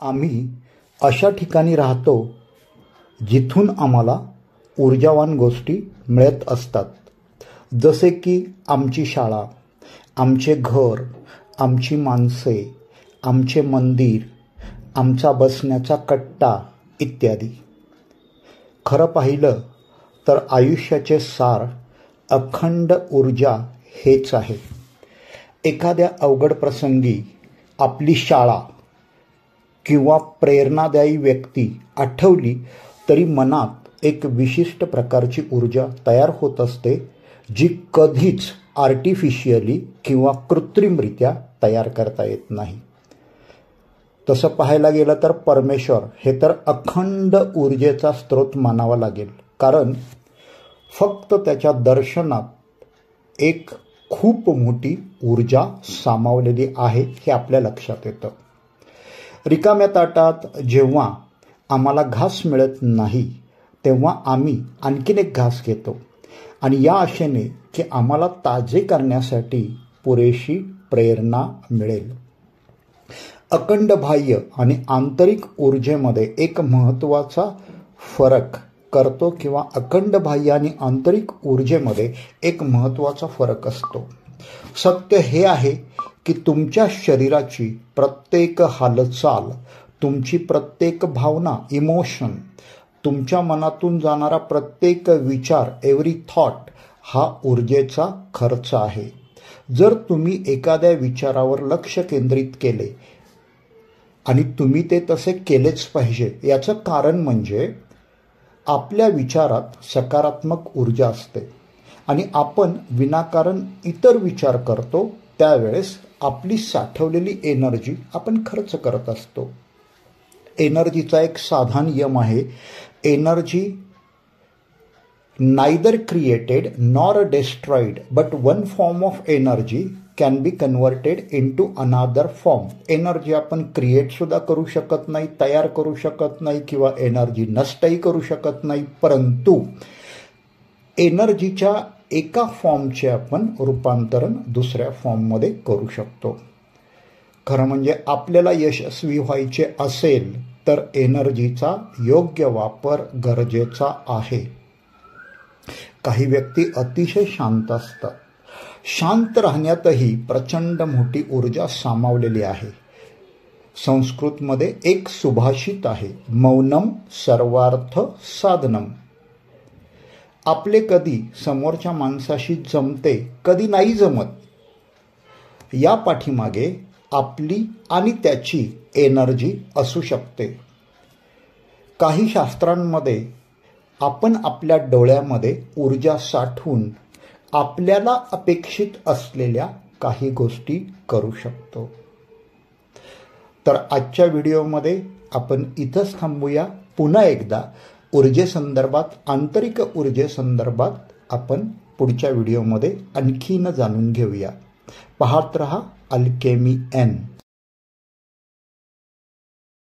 आम्ही अशा ठिकाणी राहतो जिथून आम्हाला ऊर्जावान गोष्टी मिळत असतात, जसे की आमची शाळा, आमचे घर, आमची माणसे, आमचे मंदिर, आमचा बसण्याचा कट्टा इत्यादी. खरं पाहिलं तर आयुष्याचे सार अखंड ऊर्जा हेच आहे. एखाद्या अवघड प्रसंगी आपली शाळा किंवा प्रेरणादायी व्यक्ती आठवली तरी मनात एक विशिष्ट प्रकारची ऊर्जा तयार होत असते, जी कधीच आर्टिफिशियली किंवा कृत्रिमरित्या तयार करता येत नाही. तसं पाहायला गेलं तर परमेश्वर हे तर अखंड ऊर्जेचा स्रोत मानावा लागेल, कारण फक्त त्याच्या दर्शनात एक खूप मोठी ऊर्जा सामावलेली आहे हे आपल्या लक्षात येतं. रिकाम्या ताटात जेव्हा आम्हाला घास मिळत नाही तेव्हा आम्ही आणखीन एक घास घेतो आणि या आशेने की आम्हाला ताजे करण्यासाठी पुरेशी प्रेरणा मिळेल. अखंड बाह्य आणि आंतरिक ऊर्जेमध्ये एक महत्त्वाचा फरक करतो किंवा अखंड बाह्य आणि आंतरिक ऊर्जेमध्ये एक महत्त्वाचा फरक असतो. सत्य हे आहे की तुमच्या शरीराची प्रत्येक हालचाल, तुमची प्रत्येक भावना, इमोशन, तुमच्या मनातून जाणारा प्रत्येक विचार, एव्हरी थॉट हा ऊर्जेचा खर्च आहे. जर तुम्ही एखाद्या विचारावर लक्ष केंद्रित केले आणि तुम्ही ते तसे केलेच पाहिजे, याचं कारण म्हणजे आपल्या विचारात सकारात्मक ऊर्जा असते आणि आपण विनाकारण इतर विचार करतो, त्यावेळेस आपली साठवलेली एनर्जी आपण खर्च करत असतो. एनर्जीचा एक साधा नियम आहे, energy neither created nor destroyed but one form of energy can be converted into अनादर फॉर्म. एनर्जी आपण क्रिएट सुद्धा करू शकत नाही, तयार करू शकत नाही किंवा एनर्जी नष्टही करू शकत नाही, परंतु एनर्जीच्या एका फॉर्मचे आपण रूपांतरण दुसऱ्या फॉर्ममध्ये करू शकतो. खरं म्हणजे आपल्याला यशस्वी व्हायचे असेल तर एनर्जीचा योग्य वापर गरजेचा आहे. काही व्यक्ती अतिशय शांत असतात. शांत राहण्यातही प्रचंड मोठी ऊर्जा सामावलेली आहे. संस्कृतमध्ये एक सुभाषित आहे, मौनम सर्वार्थ साधनम. आपले कधी समोरच्या माणसाशी जमते, कधी नाही जमत, या पाठीमागे आपली आणि त्याची एनर्जी असू शकते. काही शास्त्रांमध्ये आपण आपल्या डोळ्यामध्ये ऊर्जा साठवून आपल्याला अपेक्षित असलेल्या काही गोष्टी करू शकतो. तर आजच्या व्हिडिओमध्ये आपण इथंच थांबूया. पुन्हा एकदा ऊर्जेसंदर्भात, आंतरिक ऊर्जेसंदर्भात आपण पुढच्या व्हिडिओमध्ये आणखीन जाणून घेऊया. पाहत रहा अल्केमी एन.